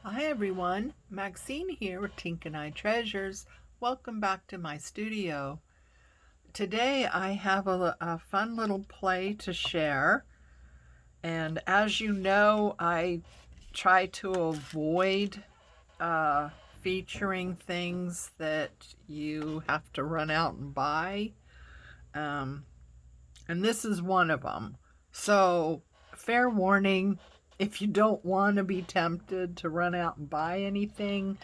Hi everyone, Maxine here with Tink and I Treasures. Welcome back to my studio. Today I have a fun little play to share, and as you know, I try to avoid uh, featuring things that you have to run out and buy, um, and this is one of them. So, fair warning, if you don't want to be tempted to run out and buy anything,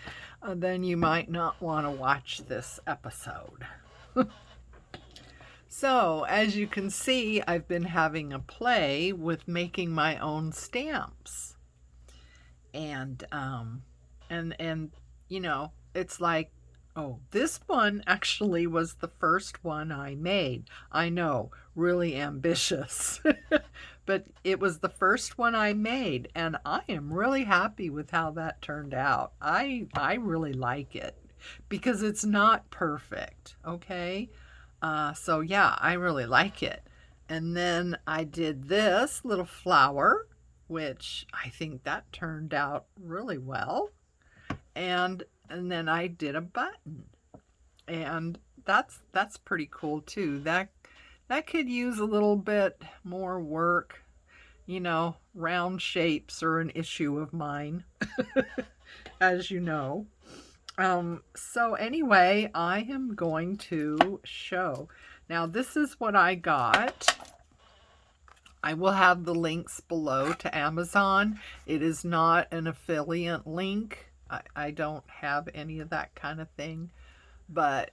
then you might not want to watch this episode. So, as you can see, I've been having a play with making my own stamps. And and you know, it's like, oh, this one actually was the first one I made. I know, really ambitious. But it was the first one I made, and I am really happy with how that turned out. I really like it because it's not perfect, okay? So yeah, I really like it. And then I did this little flower, which I think that turned out really well. And then I did a button. And that's pretty cool too. That could use a little bit more work. Round shapes are an issue of mine, as you know. So anyway, I am going to show. Now, this is what I got. I will have the links below to Amazon. It is not an affiliate link. I don't have any of that kind of thing. But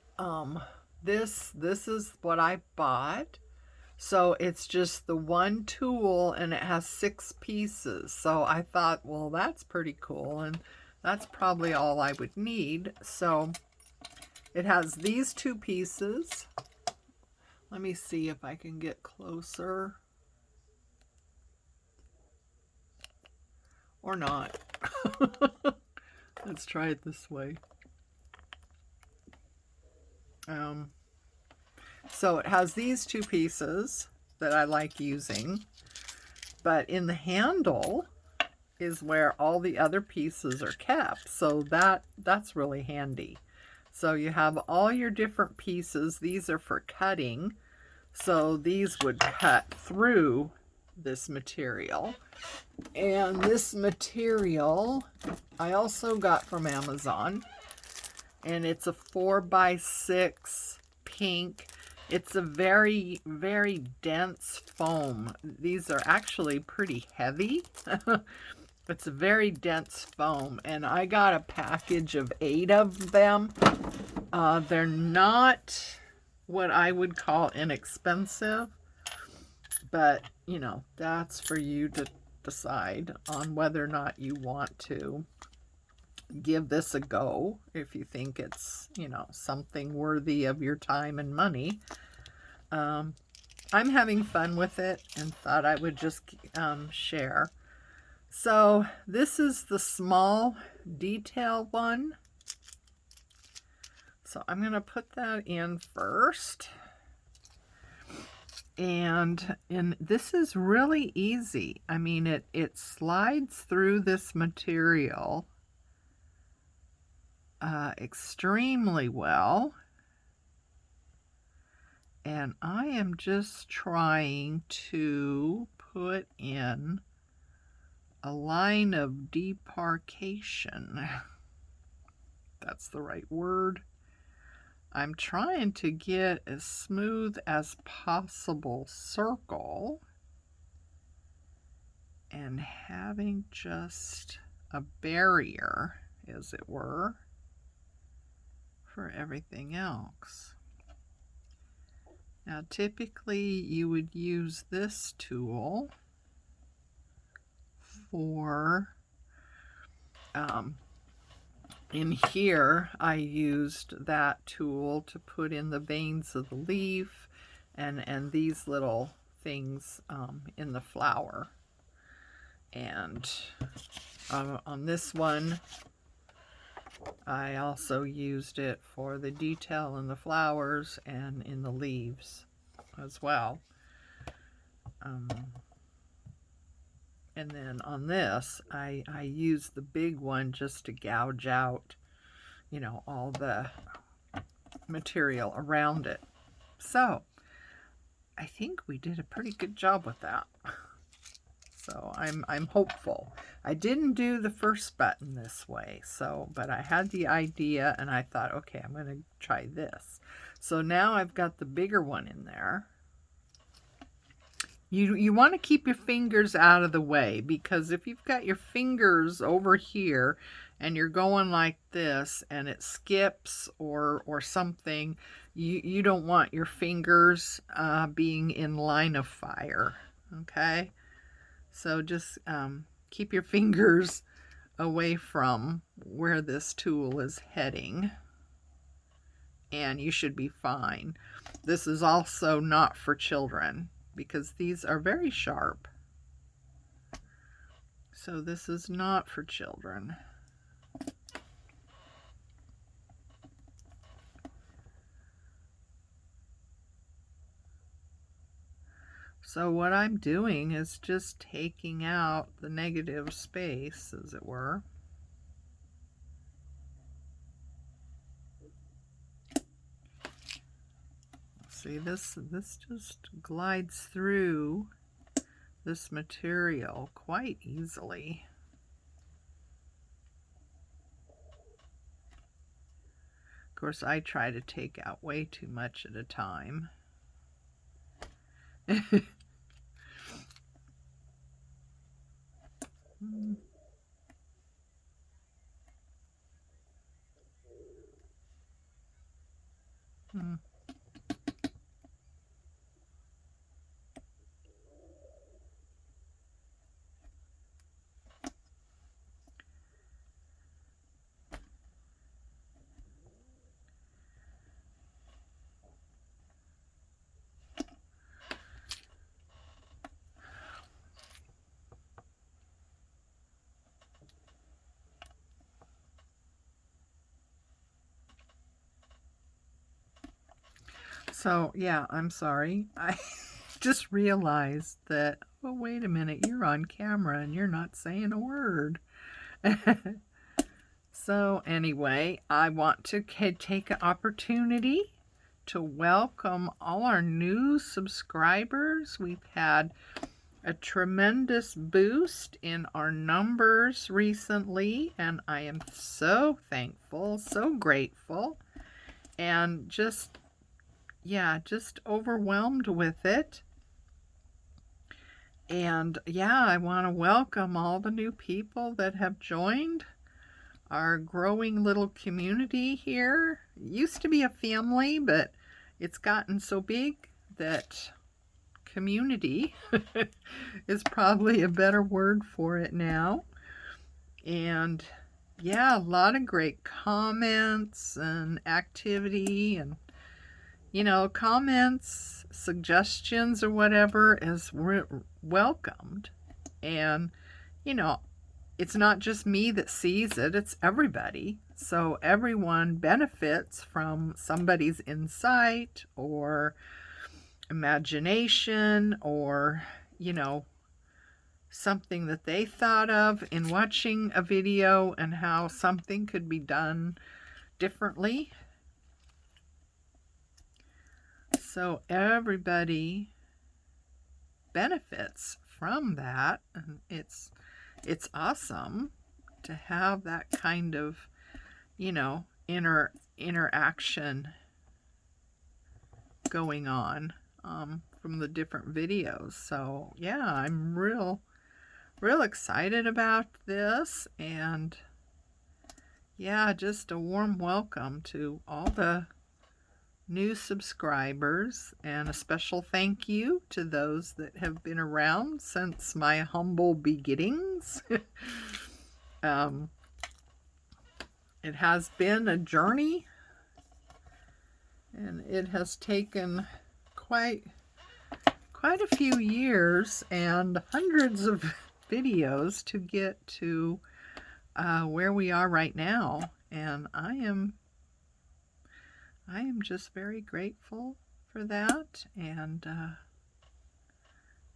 this is what I bought. So it's just the one tool and it has 6 pieces. So I thought, well, that's pretty cool, and that's probably all I would need. So it has these 2 pieces. Let me see if I can get closer or not. Let's try it this way. Um, so it has these 2 pieces that I like using, but in the handle is where all the other pieces are kept. So that's really handy. So you have all your different pieces. These are for cutting. So these would cut through this material. And this material I also got from Amazon. And it's a 4x6 pink. It's a very, very dense foam. These are actually pretty heavy. It's a very dense foam, and I got a package of 8 of them. They're not what I would call inexpensive, but that's for you to decide on whether or not you want to give this a go if you think it's, something worthy of your time and money. Um, I'm having fun with it and thought I would just share. So this is the small detail one. So I'm going to put that in first. And this is really easy. I mean, it slides through this material extremely well. And I am just trying to put in a line of demarcation. That's the right word. I'm trying to get as smooth as possible circle and having just a barrier, as it were, for everything else. Now, typically you would use this tool for, in here, I used that tool to put in the veins of the leaf and these little things in the flower. And on this one, I also used it for the detail in the flowers and in the leaves as well. And then on this, I use the big one just to gouge out, you know, all the material around it. So I think we did a pretty good job with that. So I'm hopeful. I didn't do the first button this way, so but I had the idea and I thought, okay, I'm going to try this. So now I've got the bigger one in there. You want to keep your fingers out of the way, because if you've got your fingers over here and you're going like this and it skips or something, you don't want your fingers being in line of fire. Okay, so just keep your fingers away from where this tool is heading and you should be fine. This is also not for children, because these are very sharp. So this is not for children. So what I'm doing is just taking out the negative space, as it were. See, this just glides through this material quite easily. Of course, I try to take out way too much at a time. So, yeah, I'm sorry. I just realized that, oh, wait a minute, you're on camera and you're not saying a word. So, anyway, I want to take an opportunity to welcome all our new subscribers. We've had a tremendous boost in our numbers recently, and I am so thankful, so grateful, and just overwhelmed with it. And yeah, I want to welcome all the new people that have joined our growing little community here. It used to be a family, but it's gotten so big that community is probably a better word for it now. And yeah, a lot of great comments and activity, and you know, comments, suggestions, or whatever is welcomed. And you know, it's not just me that sees it, it's everybody. So everyone benefits from somebody's insight or imagination, or, you know, something that they thought of in watching a video and how something could be done differently. So everybody benefits from that, and it's awesome to have that kind of, you know, interaction going on from the different videos. So yeah, I'm real excited about this, and yeah, just a warm welcome to all the new subscribers, and a special thank you to those that have been around since my humble beginnings. It has been a journey, and it has taken quite a few years and hundreds of videos to get to where we are right now, and I am just very grateful for that. And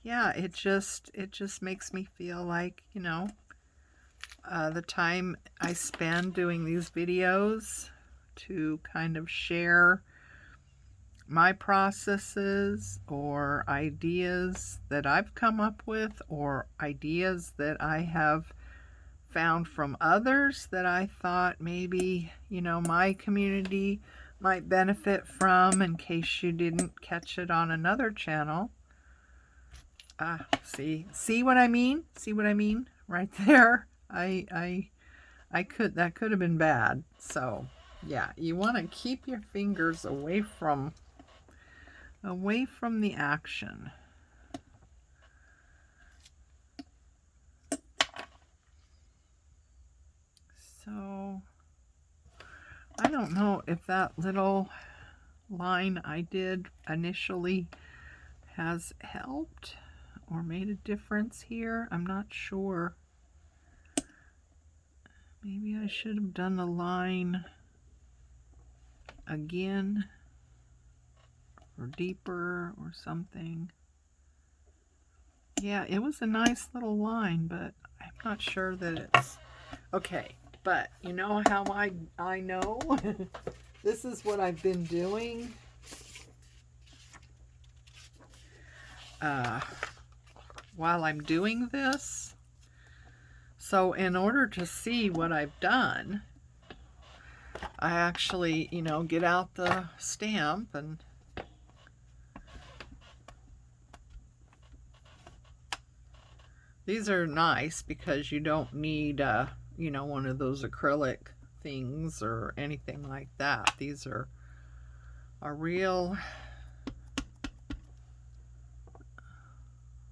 yeah, it just makes me feel like, the time I spend doing these videos to kind of share my processes or ideas that I've come up with or ideas that I have found from others that I thought maybe, my community might benefit from in case you didn't catch it on another channel. See what I mean? See what I mean? Right there. That could have been bad. So, yeah, you want to keep your fingers away from the action. So, I don't know if that little line I did initially has helped or made a difference here. I'm not sure. Maybe I should have done the line again or deeper or something. Yeah, it was a nice little line, but I'm not sure that it's okay. But you know how I know? This is what I've been doing. While I'm doing this. So in order to see what I've done, I actually, get out the stamp and these are nice because you don't need, one of those acrylic things or anything like that. These are real,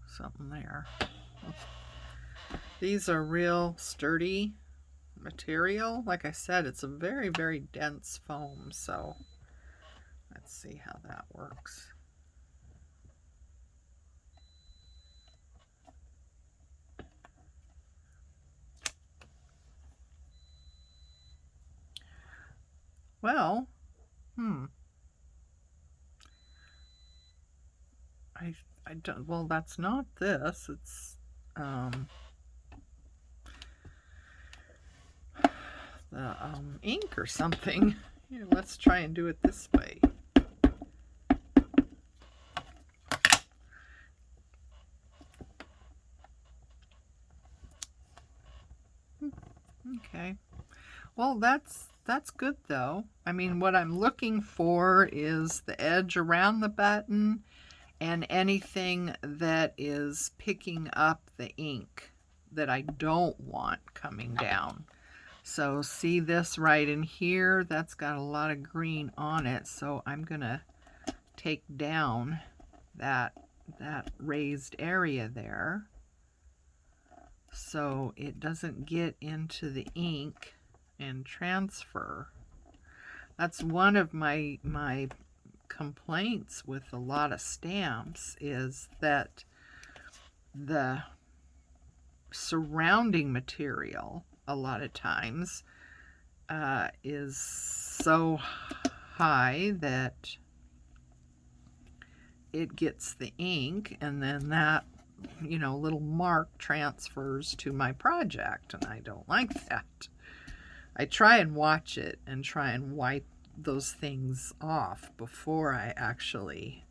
something there. These are real sturdy material. Like I said, it's a very, very dense foam. So let's see how that works. Well, I don't, well, that's not this. It's, the ink or something. Here, let's try and do it this way. Okay. Well, that's good though. I mean, what I'm looking for is the edge around the button and anything that is picking up the ink that I don't want coming down. So see this right in here? That's got a lot of green on it. So I'm gonna take down that raised area there so it doesn't get into the ink and transfer. That's one of my complaints with a lot of stamps, is that the surrounding material a lot of times is so high that it gets the ink, and then that little mark transfers to my project, and I don't like that. I try and watch it and try and wipe those things off before I actually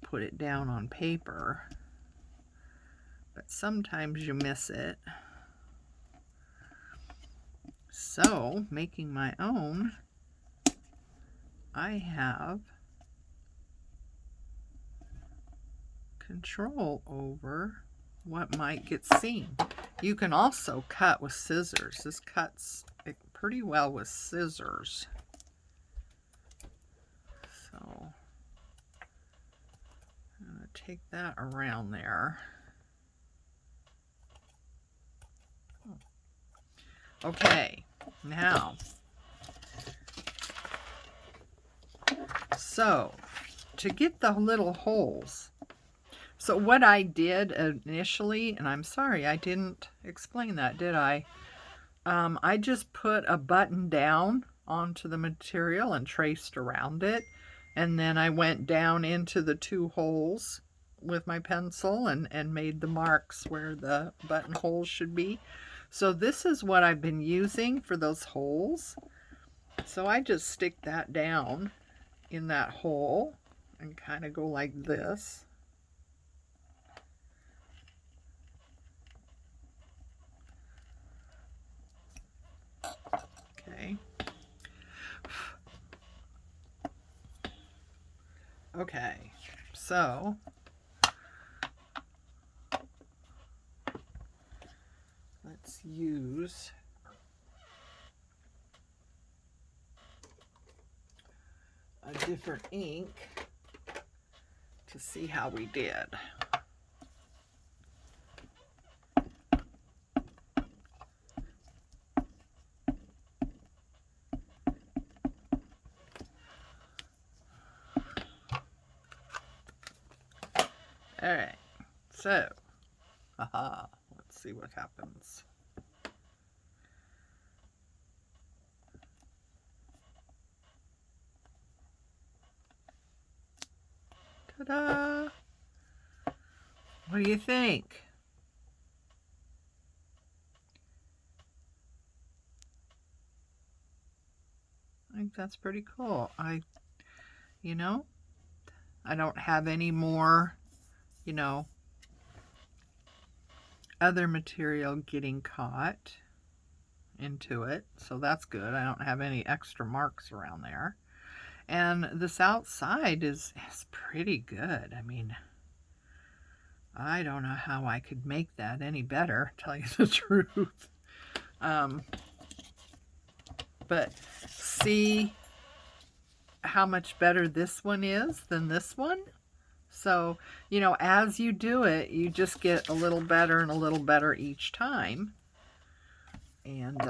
put it down on paper, but sometimes you miss it. So making my own, I have control over what might get seen. You can also cut with scissors. This cuts pretty well with scissors. So I'm going to take that around there. Okay, now, so to get the little holes, so what I did initially, and I'm sorry I didn't explain that, did I? I just put a button down onto the material and traced around it, and then I went down into the two holes with my pencil and made the marks where the buttonholes should be. So this is what I've been using for those holes. So I just stick that down in that hole and kind of go like this. Okay. Okay, so let's use a different ink to see how we did. All right, so, let's see what happens. Ta-da! What do you think? I think that's pretty cool. I don't have any more, other material getting caught into it. So that's good. I don't have any extra marks around there. And this outside is pretty good. I mean, I don't know how I could make that any better, tell you the truth. But see how much better this one is than this one? So, as you do it, you just get a little better and a little better each time. And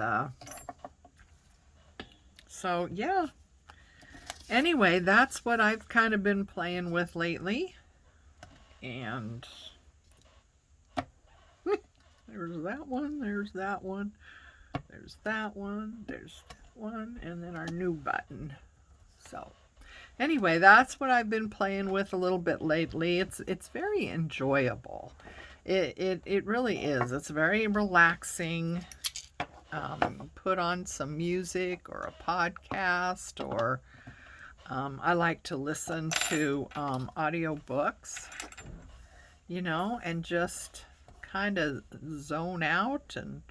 so, yeah. Anyway, that's what I've kind of been playing with lately. And there's that one, there's that one, there's that one, there's that one, and then our new button. So anyway, that's what I've been playing with a little bit lately. It's very enjoyable. It really is. It's very relaxing. Put on some music or a podcast, or I like to listen to audio books, and just kind of zone out and,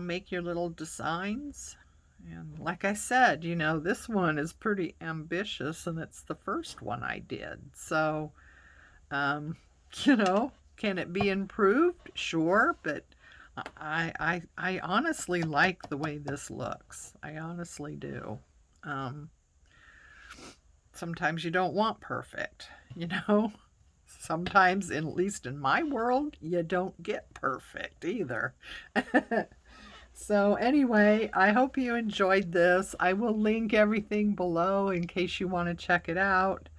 make your little designs. And like I said, this one is pretty ambitious, and it's the first one I did. So, can it be improved? Sure, but I honestly like the way this looks. I honestly do. Sometimes you don't want perfect, Sometimes, at least in my world, you don't get perfect either. So anyway, I hope you enjoyed this. I will link everything below in case you want to check it out.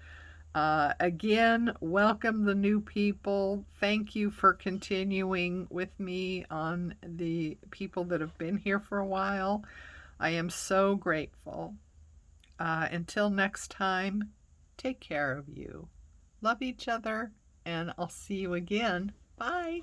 Again, welcome the new people. Thank you for continuing with me on the people that have been here for a while. I am so grateful. Until next time, take care of you. Love each other, and I'll see you again. Bye.